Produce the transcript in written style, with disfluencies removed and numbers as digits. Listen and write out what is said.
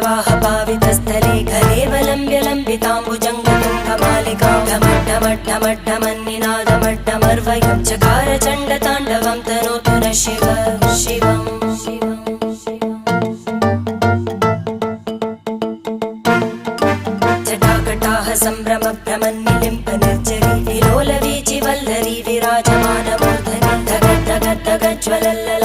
जटाटवीगलज्जलप्रवाहपावितस्थले घलेवलम्ब्य लम्बिताम्बुजङ्गतुङ्गमालिकां ढमड्ढमड्ढमड्ढमन्निनादमड्ढमर्वयं चकार चण्डताण्डवं तनोतु नः शिव शिवम् जटाकटाह सम्भ्रमभ्रमन्निलिम्प निर्जरी विलोलवीचिवल्लरी विराजमानमूर्धनि धगद्धगद्धगज्ज्वलल्ल